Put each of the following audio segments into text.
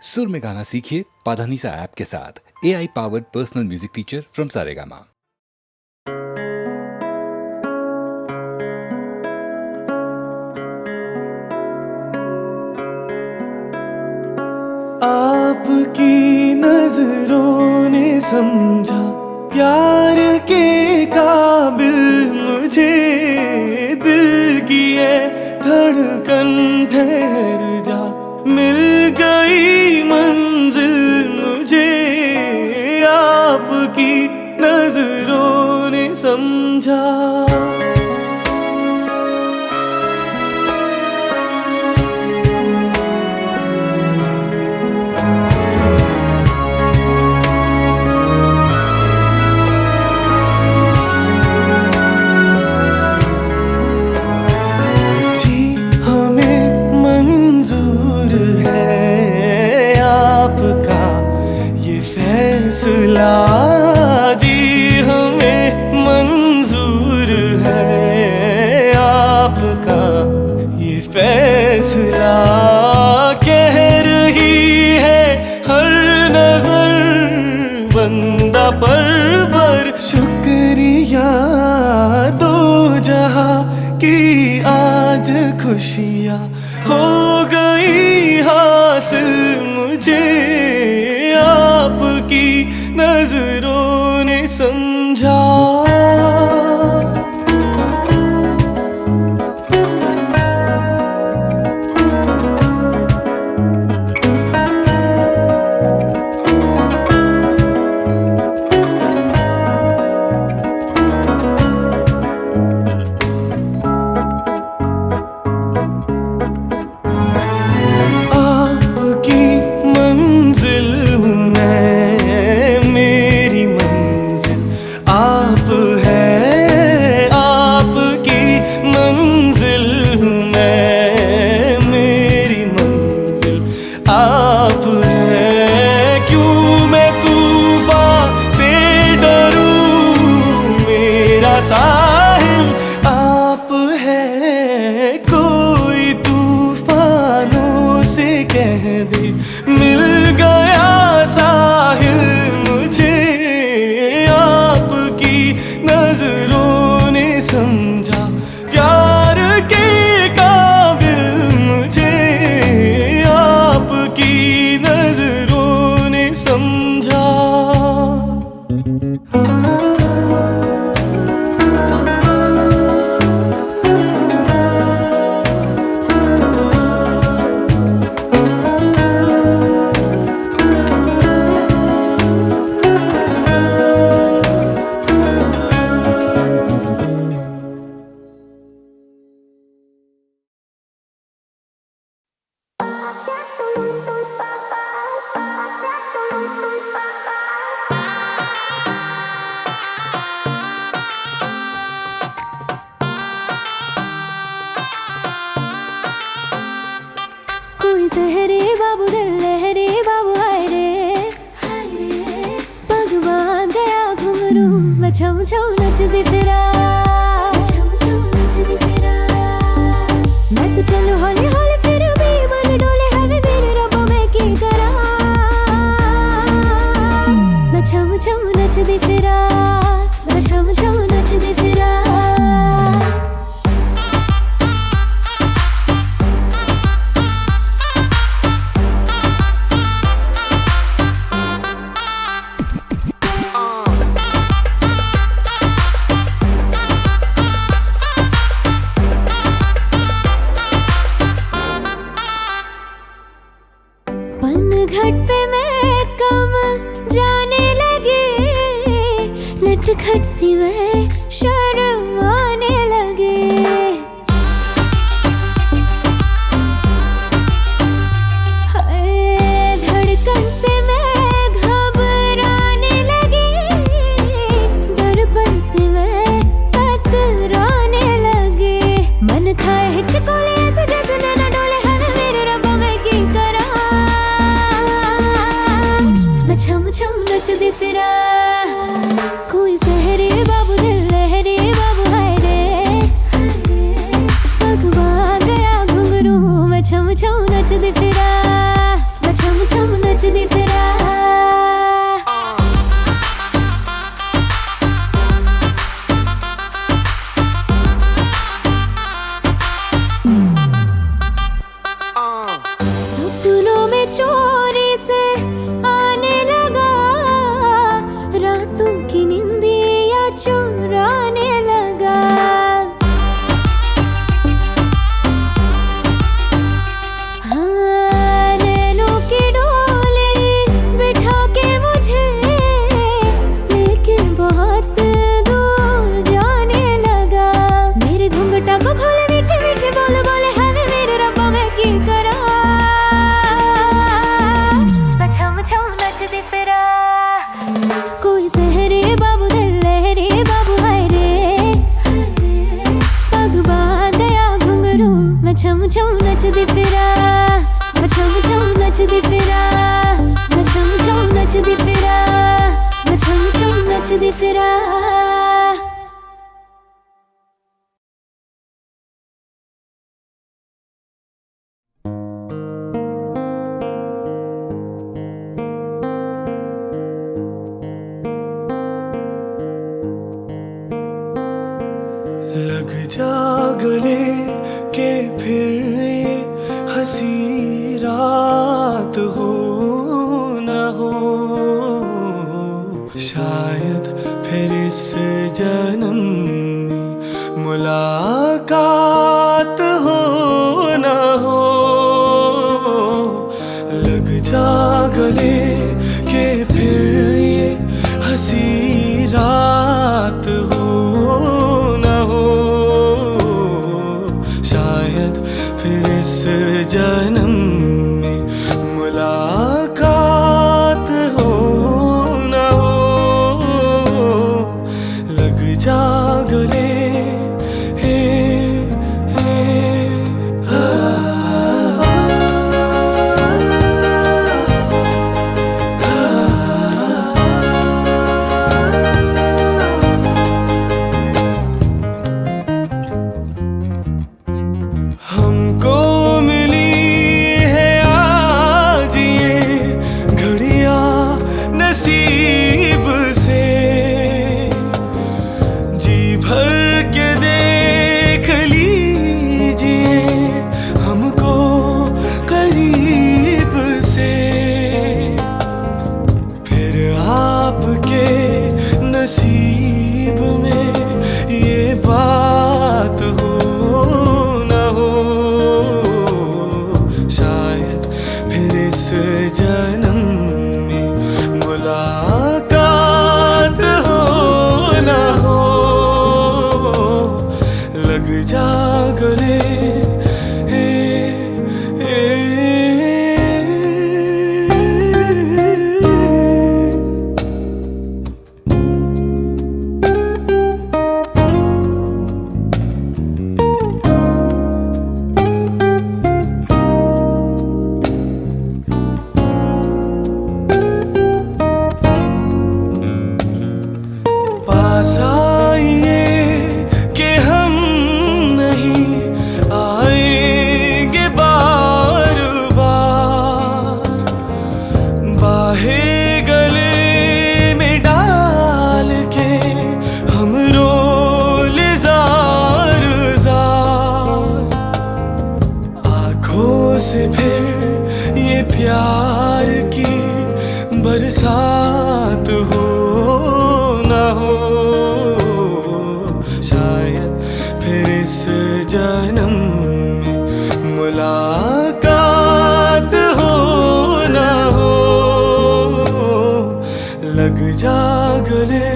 सुर में गाना सीखिए पाधानीसा ऐप के साथ। AI powered personal music teacher from Saregama. आपकी नजरों ने समझा प्यार के काबिल मुझे, दिल की है धड़कन ठहर जा, मिल गई मंजिल मुझे, आपकी नजरों ने समझा। फैसला जी हमें मंजूर है, आपका ये फैसला। कह रही है हर नजर बंदा परवर, शुक्रिया दो जहां की आज खुशियाँ हो गई हासिल मुझे, आपकी नजरों ने समझा। आप है क्यों मैं तूफान से डरूं, मेरा साहिल आप है, कोई तूफानों से कह दे मिल गया साहिल मुझे, आपकी नजरों ने समझा प्यार के काबिल मुझे, की नजरों ने समझा। सहरे बाबू दिल लहरे बाबू हाय रे, पग बांधया घुंघरू मैं छम छम नचदी फिरा, मैं तो चलूं हौली हौली फिर भी मन डोले है वे मेरे रब्बा मैं की करा, मैं छम छम नचदी फिरा, मैं छम छम नचदी फिरा। घाट पे मैं कम जाने लगे, नटखट सी मैं शर्म आने लगे, धड़कन से मैं घबराने लगी, दर्पण से मैं कतराने लगे, मन खाए हिचकोले ऐसे जैसे नैना डोले है मेरे रब्बा मैं की करा, छम छम नचदी फिरा, कोई सहरे बाबू दिल लहरे बाबू हाय रे, पग बांधया घुंघरू मैं छम छम नचदी फिरा, मैं छम छम चोरी से आने लगा, रातों की निंदिया चुराने लगा। हाँ, नैनों की डोली बिठा के मुझे लेके बहुत दूर जाने लगा। मेरे घुंघटा को खोले मीठे मीठे बोल बोले, है वे मेरे रब्बा मैं की करा। मैं छम छम नचदी फिरा, कोई सहरे बाबू दिल लहरे बाबू हाय रे। पग बांधया घुंघरू, मैं छम छम नचदी फिरा, मैं छम छम नचदी फिरा, मैं छम छम नचदी फिरा, मैं छम छम नचदी फिरा। लग जा गले के फिर ये हंसी रात हो न हो, शायद फिर इस जन्म में मुलाकात हो न हो। लग जा गले के फिर ये हंसी रात हो न हो, शायद फिर इस जन्म में मुलाकात हो न हो। लग जा गले हमको मिली है आज ये घड़ियां नसीब से, जी भर के देख लीजिए हमको करीब से। फिर आपके नसीब में ये बात हो न हो, शायद फिर इस जन्म में मुलाकात हो न हो। लग जा गले पास आइए कि हम नहीं आएंगे बार बार, बाहें गले में डाल के हम रोले जार जार। आँखों से फिर ये प्यार की बरसात हो न हो, शायद फिर इस जन्म में मुलाकात हो न हो। लग जा गले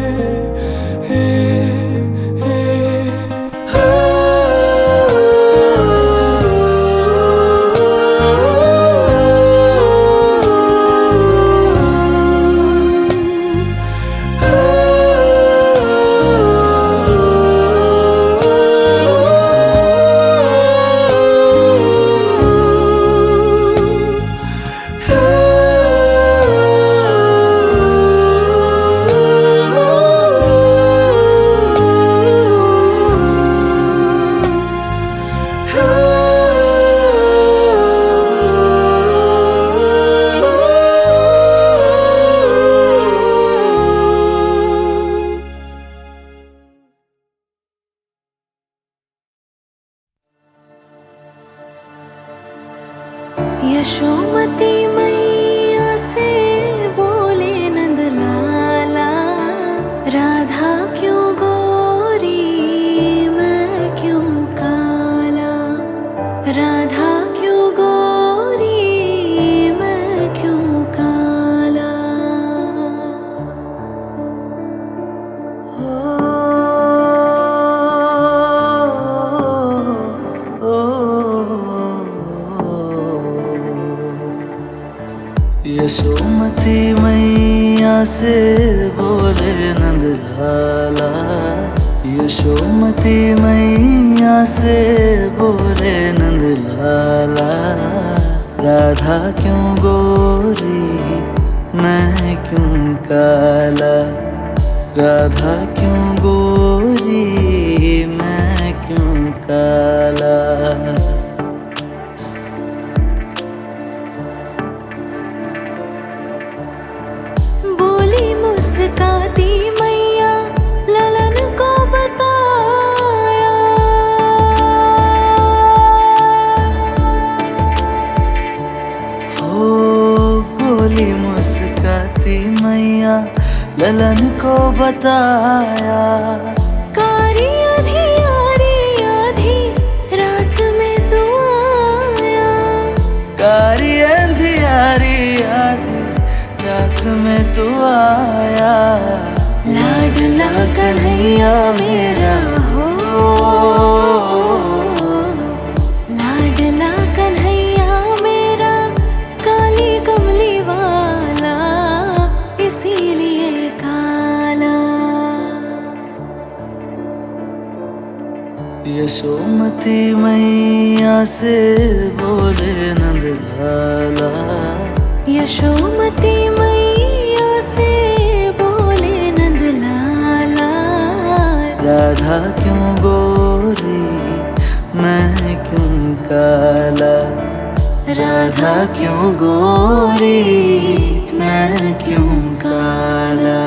यशोमती मैया से बोले नंद लाला, यशोमती मैया से बोले नंद लाला, राधा क्यों गोरी मैं क्यों काला, राधा क्यों गोरी मैं क्यों काला। बोली मुस्काती मैया ललन को बताया, हो बोली मुस्काती मैया ललन को बताया, कारी आधी आधी रात में तू आया, कारी अंधियारी आधी रात में तू आया, लाडला कन्हैया मेरा हो, लाडला कन्हैया मेरा काली कमली वाला इसीलिए काला। यशोमती मैया से बोले नंद लाला, यशोमती मैया से बोले नंद लाला, राधा क्यों गोरी मैं क्यों काला, राधा क्यों गोरी मैं क्यों काला।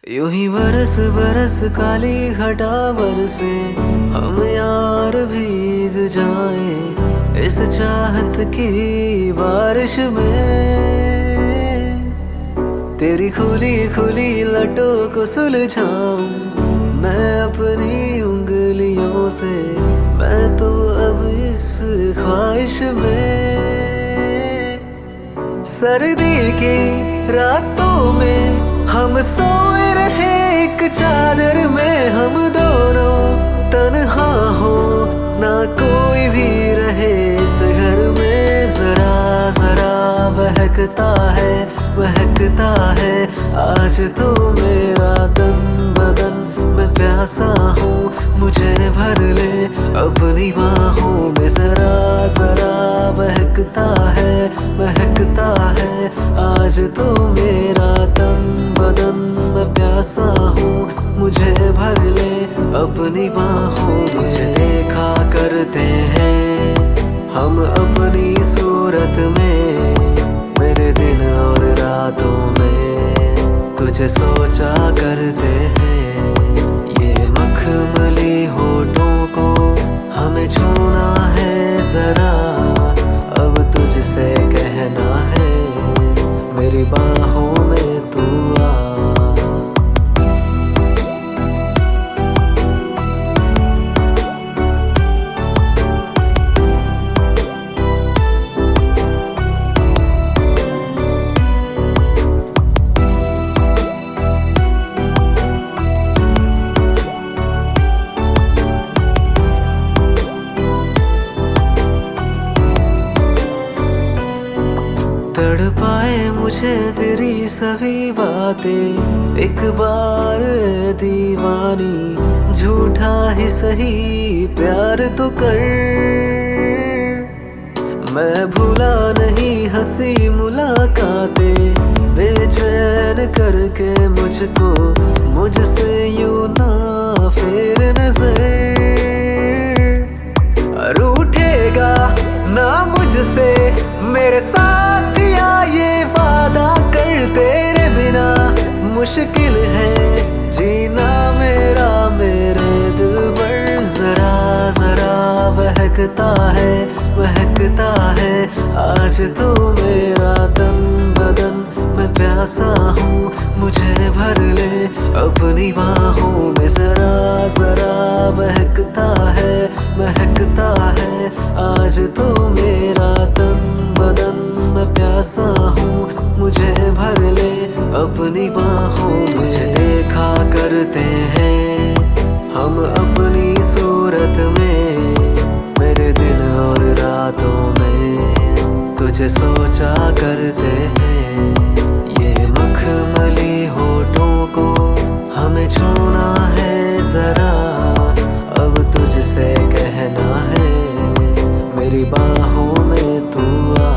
यूं ही बरस बरस काली घटा बरसे, हम यार भीग जाए इस चाहत की बारिश में, तेरी खुली खुली लटों को सुलझाऊं मैं अपनी उंगलियों से, मैं तो अब इस ख्वाहिश में, सर्दी की रातों में हम सोए रहे एक चादर में, हम दोनों तन्हा हो ना कोई भी रहे इस घर में, जरा जरा बहकता है आज तो मेरा तन बदन, मैं प्यासा हूँ मुझे भर ले अपनी बाहों में, जरा जरा बहकता है आज तो मेरा तन बदन, मैं प्यासा हूँ मुझे भर ले अपनी बाहों में। मुझे देखा करते हैं हम अपनी सूरत में, मेरे दिन और रातों में तुझे सोचा करते हैं, ये मखमली होठों को हमें छूना है जरा, अब तुझसे कहना है मेरी बाहों में तू आ। तड़पाए मुझे तेरी सभी बातें, एक बार दीवानी झूठा ही सही प्यार तो कर, मैं भूला नहीं हंसी मुलाकातें, बेचैन करके मुझको मुझसे यूं ना फेर नजर, रूठेगा ना मुझसे मेरे साथ या ये वादा कर, तेरे बिना मुश्किल है जीना मेरा मेरे दिल पर, जरा जरा बहकता है आज तो मेरा तन बदन, मैं प्यासा हूँ मुझे भर ले अपनी बाहों में, जरा जरा बहकता है आज तो मेरा तन बदन, मैं प्यासा हूँ मुझे भर ले अपनी बाहों में। मुझे देखा करते हैं हम अपनी सूरत में, तुझे सोचा करते हैं। ये मखमली होठों को हमें छूना है जरा, अब तुझसे कहना है मेरी बाहों में तू आ।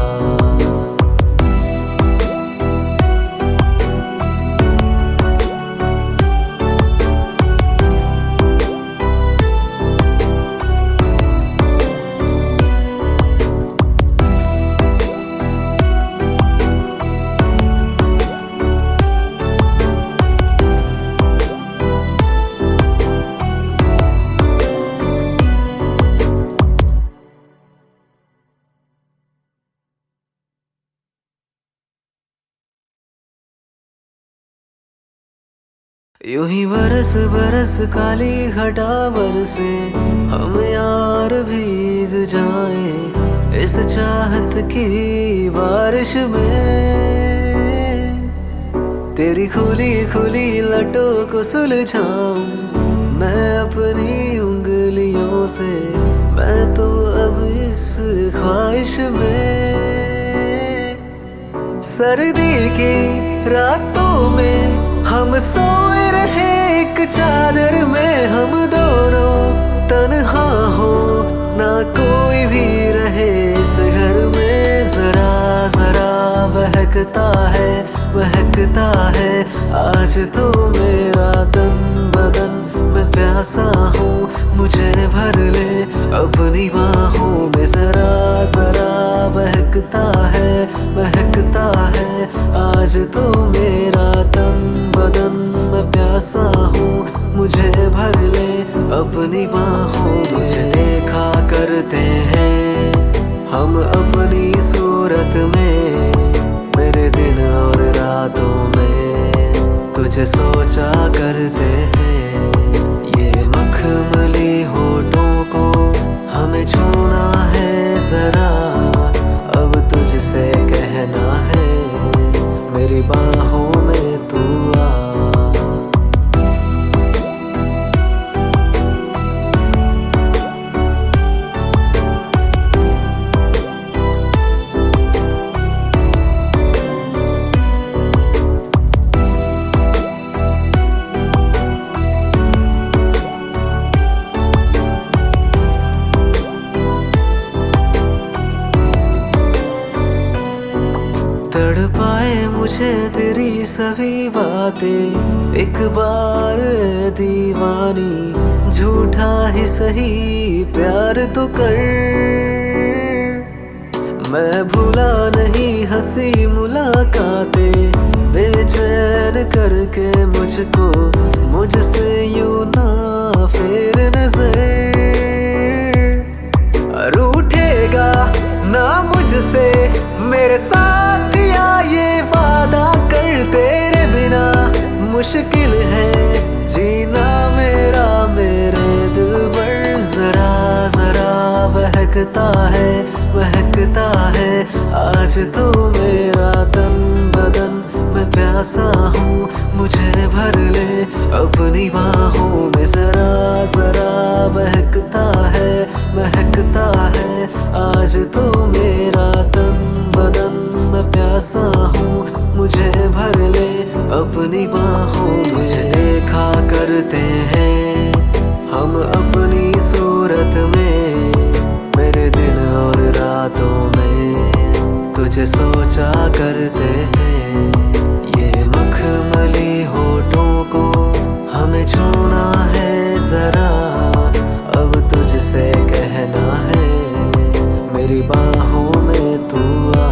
यूं ही बरस बरस काली घटा बरसे, हम यार भीग जाए इस चाहत की बारिश में। तेरी खुली खुली लटों को सुलझाऊं मैं अपनी उंगलियों से, मैं तो अब इस ख्वाहिश में। सर्दी की रातों में हम सोए रहे एक चादर में, हम दोनों तन्हा हो ना कोई भी रहे इस घर में। जरा जरा बहकता है आज तो मेरा तन बदन, मैं प्यासा हूँ मुझे भर ले अपनी बाहों में। जरा जरा बहकता है आज तो मेरा तन बदन, मैं प्यासा हूँ मुझे भर ले अपनी बाहों में। मुझे देखा करते हैं हम अपनी सूरत में, मेरे दिन और रातों में तुझे सोचा करते हैं। ये मखमली होठों को हमें छूना है जरा, अब तुझसे कहना है मेरी बाहों में तू आ। तड़पाए मुझे तेरी सभी बातें, एक बार दीवानी झूठा ही सही प्यार तो कर। मैं भूला नहीं हंसी मुलाकातें, बेचैन करके मुझको मुझसे यूं ना फेर नजर। रूठेगा ना मुझसे मेरे साथ या ये वादा कर, तेरे बिना मुश्किल है जीना मेरा मेरे दिल पर। जरा जरा बहकता है आज तो मेरा तन बदन, मैं प्यासा हूँ मुझे भर ले अपनी बाहों में। जरा जरा बहकता है आज तो मेरा तन बदन, मैं प्यासा हूँ मुझे भर ले अपनी बाहों में। मुझे देखा करते हैं हम अपनी सूरत में, मेरे दिन और रातों में तुझे सोचा करते हैं। ये मखमली होठों को हमें छूना है जरा, अब तुझसे कहना है मेरी बाहों में तू आ।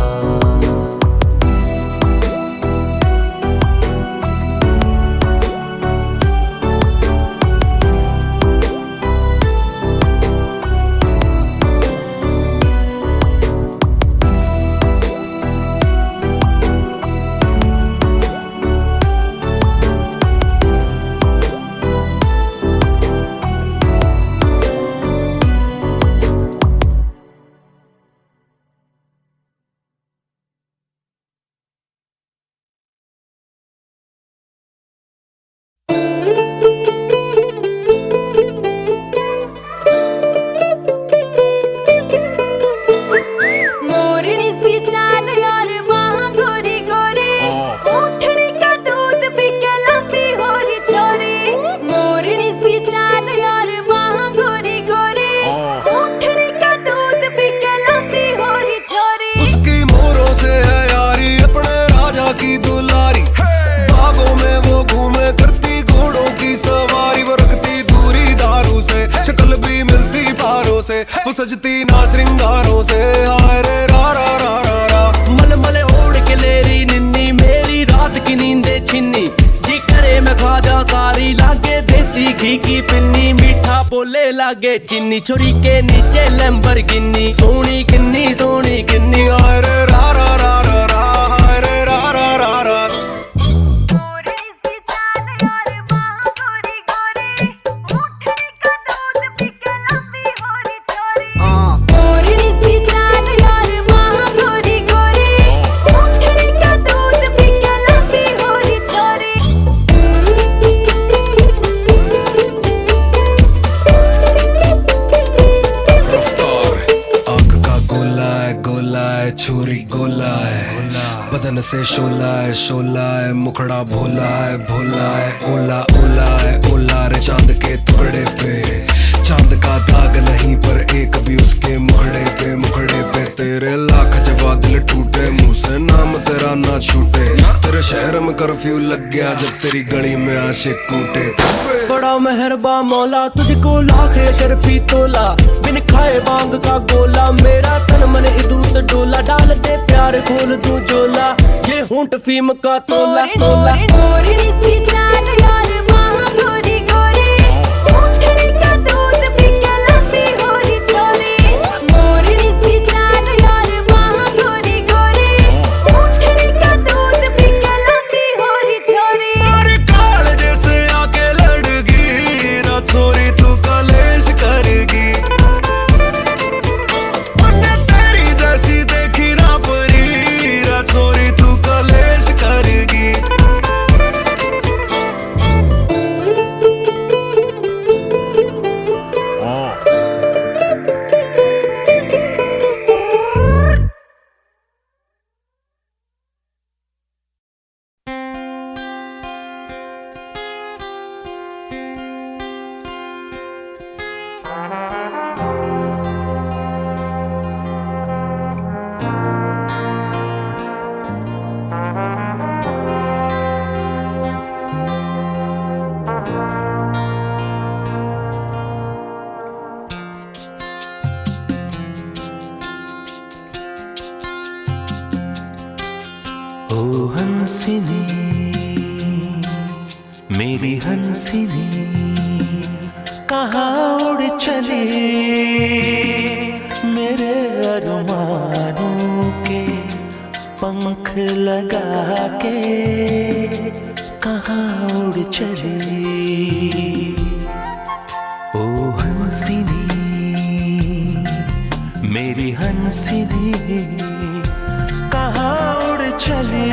वो सजती ना श्रृंगारों से, हाय रे रा रा रा रा रा। मलमल ओढ़ के लेरी निन्नी, मेरी रात की नींदे छिन्नी, जी करे मैं खा जा सारी, लागे देसी घी की पिन्नी, मीठा बोले लागे चीनी, छोरी के नीचे लैम्बोर्गिनी, सोनी किन्नी हाय रे रा रा रा रा रा, हाय रे रा रा रा रा। छुरी गोला है, बदन से शोला है, मुखड़ा भोला है, ओला है, ओला रे चांद के टुकड़े पे, चांद का दाग नहीं पर एक भी उसके मुखड़े पे, तेरे लाख जवाब दिल टूटे, मुंह से नाम तेरा ना छूटे, तेरे शहर में कर्फ्यू लग गया जब तेरी गली में आशिक कूटे। बड़ा मेहरबा मौला, तुझको लाख शर्फी तोला, बिन खाए बांग का गोला, मेरा तन मन इदूत डोला, डाल दे प्यार खोल दूं जोला, ये होंठ फीम का तोला तोला। ओ हंसिनी मेरी हंसिनी, कहाँ उड़ चली मेरे अरमानों के पंख लगा के, कहाँ उड़ चली। ओ हंसिनी मेरी हंसिनी, कहाँ उड़ चली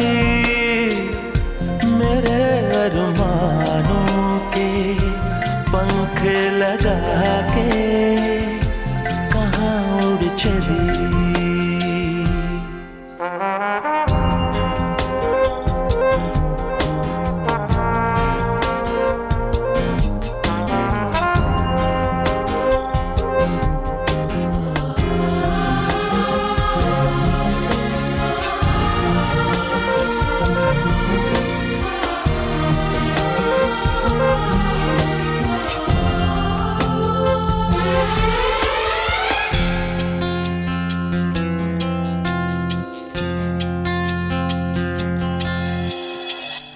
मेरे अरमानों के पंख लगा के, कहाँ उड़ चली।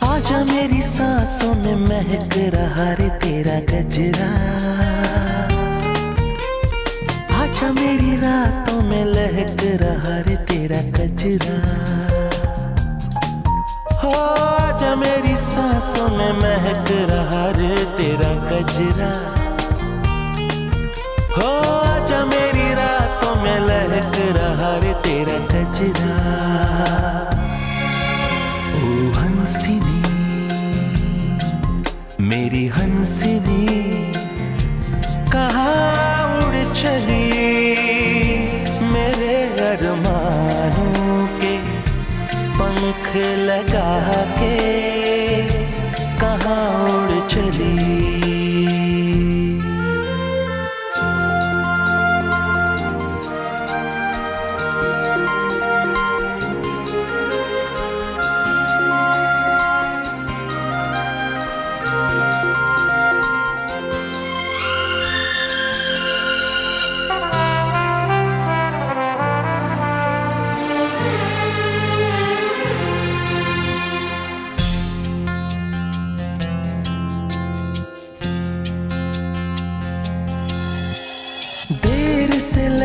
आजा मेरी सांसों में महक रहा रे तेरा गजरा, आजा मेरी रातों में लहक रहा रे तेरा गजरा, हो आजा मेरी सांसों में महक रहा रे तेरा गजरा, हो आजा मेरी रातों में लहक रहा रे तेरा गजरा। ओ हंसिनी मेरी हंसिनी, कहाँ उड़ चली मेरे अरमानों के पंख लगा के, कहाँ उड़ चली।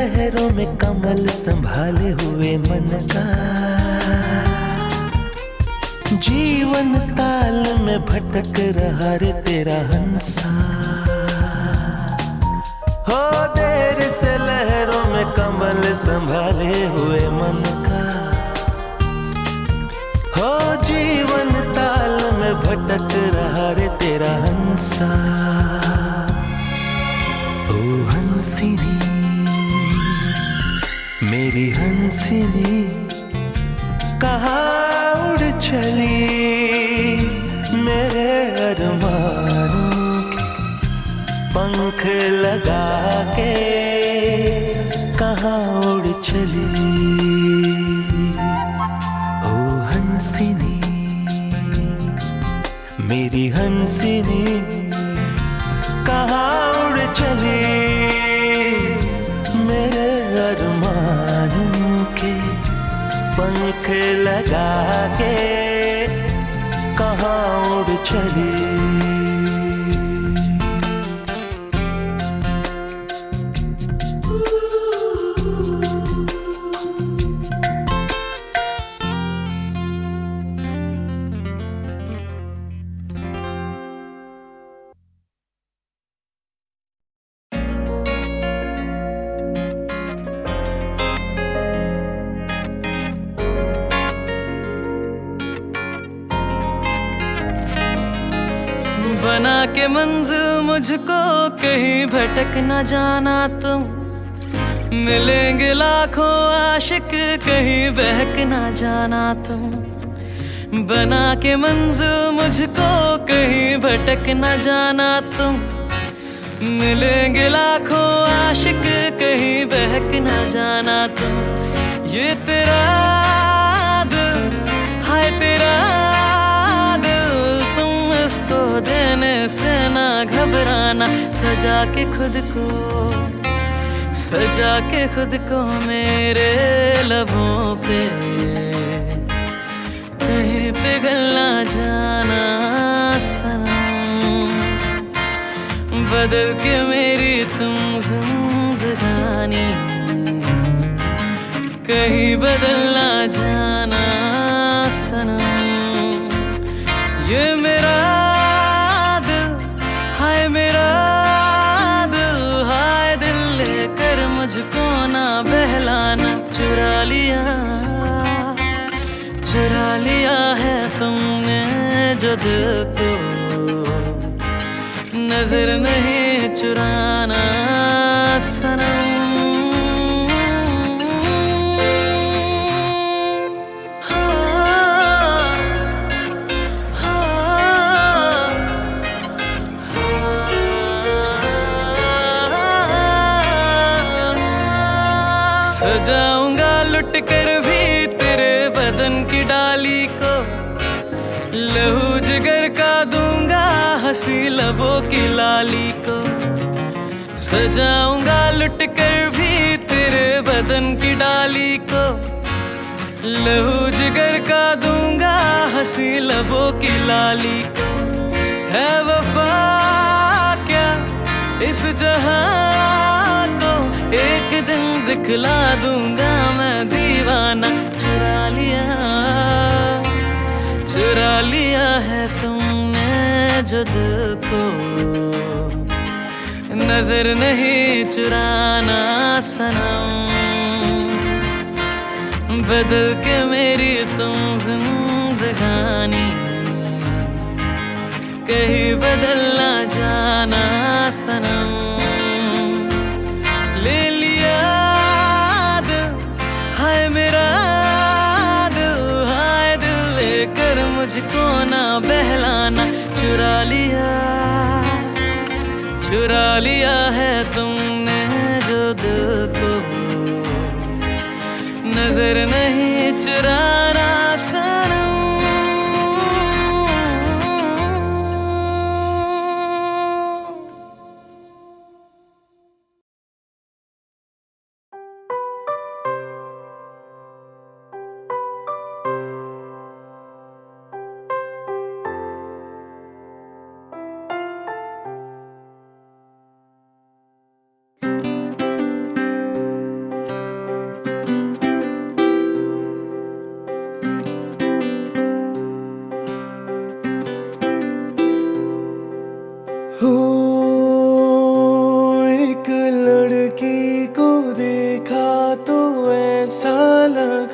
लहरों में कमल संभाले हुए मन का, जीवन ताल में भटक रहा रे तेरा हंसा। हो देर से लहरों में कमल संभाले हुए मन का, हो जीवन ताल में भटक रहा रे तेरा हंसा। ओ हंसिनी मेरी हंसिनी, कहाँ उड़ चली मेरे अरमानों के पंख लगा के, कहाँ उड़ चली। ओ हंसिनी मेरी हंसिनी, कहाँ उड़ चली मेरे अरमानों के पंख लगा के, कहाँ उड़ चली। बना के मंजिल मुझको कहीं भटक न जाना तुम, मिलेंगे लाखों आशिक कहीं बहक न जाना तुम। बना के मंजिल मुझको कहीं भटक न जाना तुम, मिलेंगे लाखों आशिक कहीं बहक न जाना तुम। ये तेरा दिल हाय तेरा को देने से ना घबराना, सजा के खुद को, सजा के खुद को मेरे लबों पे, कहीं पिघल ना जाना सनम। बदल के मेरी तुम जिंदगानी, कहीं बदल ना जाना सनम। ये मेरा मुझको ना बहलाना, चुरा लिया है तुमने जो दिल को, नजर नहीं चुराना सनम। सजाऊंगा लुट कर भी तेरे बदन की डाली को, लहू जिगर का दूंगा हंसी लबों की लाली को। सजाऊंगा लुट कर भी तेरे बदन की डाली को, लहू जिगर का दूंगा हंसी लबों की लाली को। है वफा क्या इस जहां को, एक दिन दिखला दूंगा मैं दीवाना। चुरा लिया है तुमने जो दिल को, नजर नहीं चुराना सनम। बदल के मेरी तुम जिंदगानी, कहीं बदल ना जाना सनम। ले लिया दिल हाय मेरा दिल, हाय दिल लेकर मुझको ना बहलाना। चुरा लिया है तुमने जो दिल को, नजर नहीं चुराना सनम।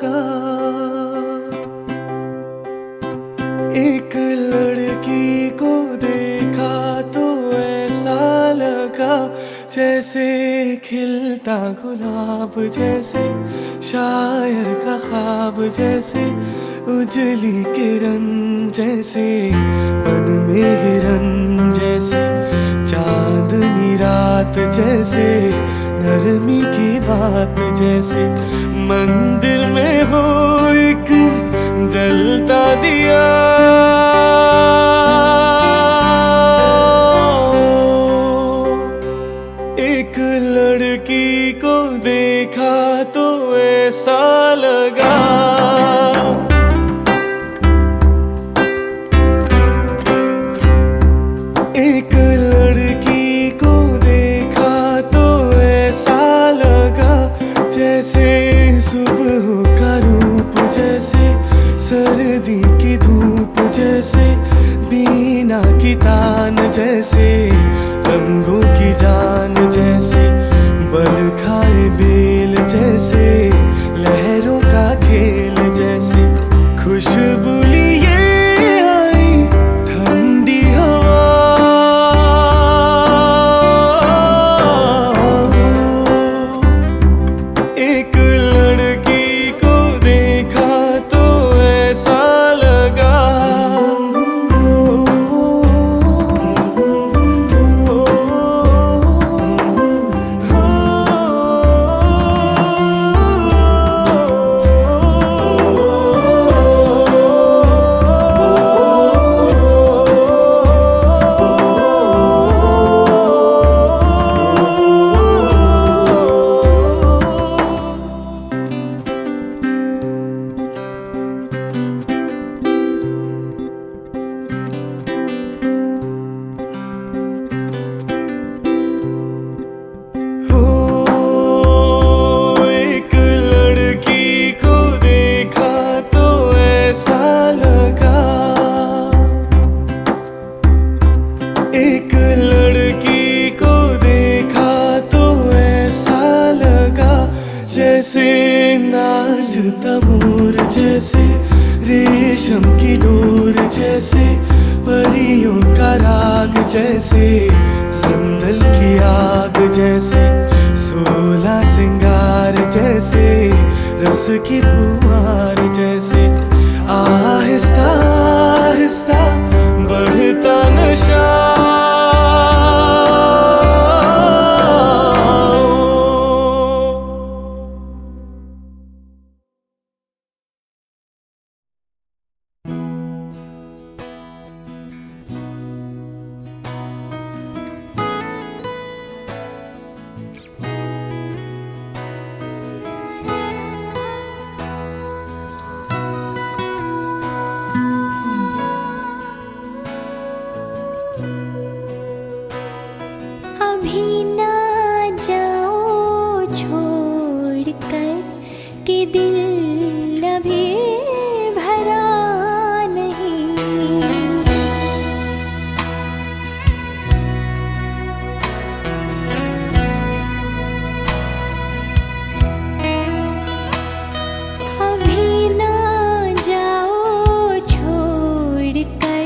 लगा। एक लड़की को देखा तो ऐसा लगा जैसे खिलता गुलाब, जैसे शायर का ख्वाब, जैसे उजली किरण, जैसे मन में हिरन, जैसे चांदनी रात, जैसे नरमी की बात, जैसे मंदिर में हो एक जलता दिया। एक लड़की को देखा तो ऐसा लगा। एक लड़की को देखा तो ऐसा लगा जैसे सुबह का रूप, जैसे सर्दी की धूप, जैसे बीना की तान, जैसे रंगों की जान, जैसे बल खाए बेल, जैसे लहरों का खेल, जैसे खुशबू लिए आई ठंडी हवा। एक लड़की को देखा तो ऐसा लगा। एक लड़की को देखा तो ऐसा लगा। एक लड़की को देखा तो ऐसा लगा जैसे नाचता मोर, जैसे रेशम की डोर, जैसे परियों का राग, जैसे संदल की आग, जैसे 16 सिंगार, जैसे रस की फुहार, जैसे आहिस्ता आहिस्ता बढ़ता नशा। अभी ना जाओ छोड़कर कि दिल अभी भरा नहीं। अभी ना जाओ छोड़कर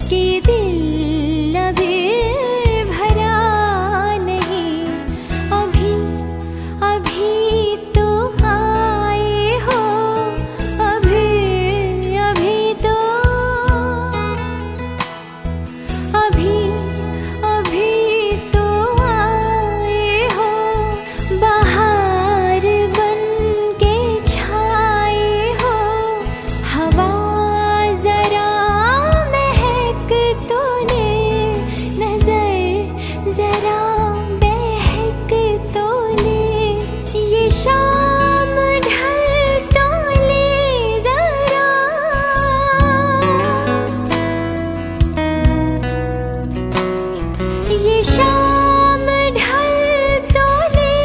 कि दिल अभी भरा नहीं। अभी अभी तो आए हो, अभी अभी तो, अभी अभी तो आए हो। बाहर बन के छाए हो, हवा जरा महक तो ले, नजर जरा बहक तो ले। ये शाम ढल तो ले जरा, ये शाम ढल तो ले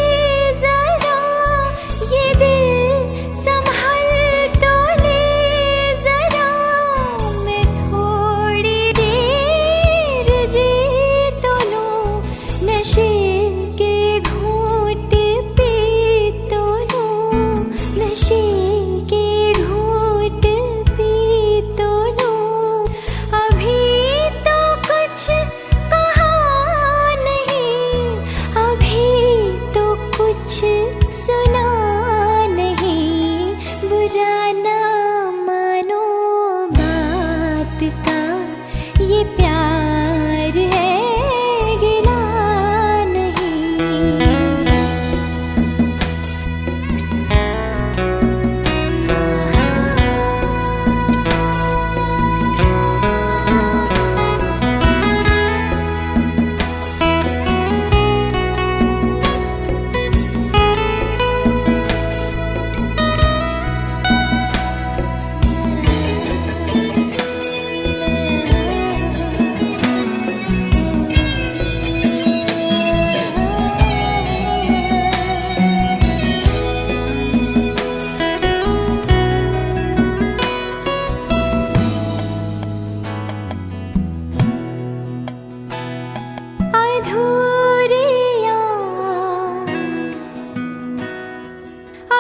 जरा। ये दिल संभल तो ले जरा। मैं थोड़ी देर जी तो लूं, नशे के घूंट पी तो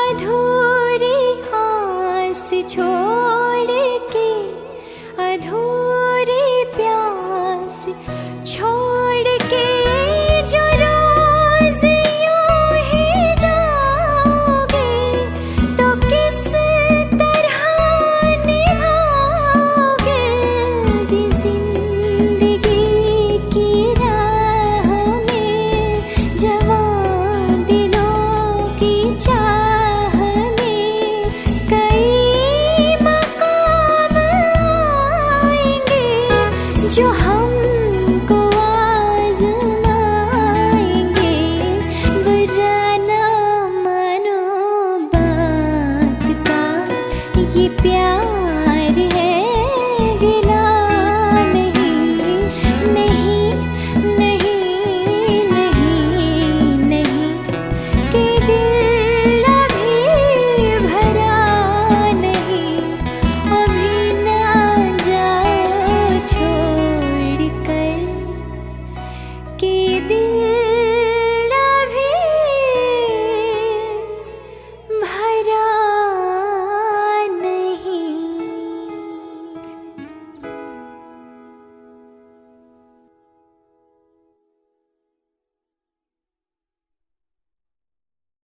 अधूरी आस छोड़ के, अधूरी प्यास छोड़ के, जो रोज यूं ही जाओगे तो किस तरह निभाओगे भी जिंदगी की राह में, जवान दिलों की चाह में कई मकाम आएंगे जो हमको आज़माएंगे। बुरा ना मानो बात का, ये प्यार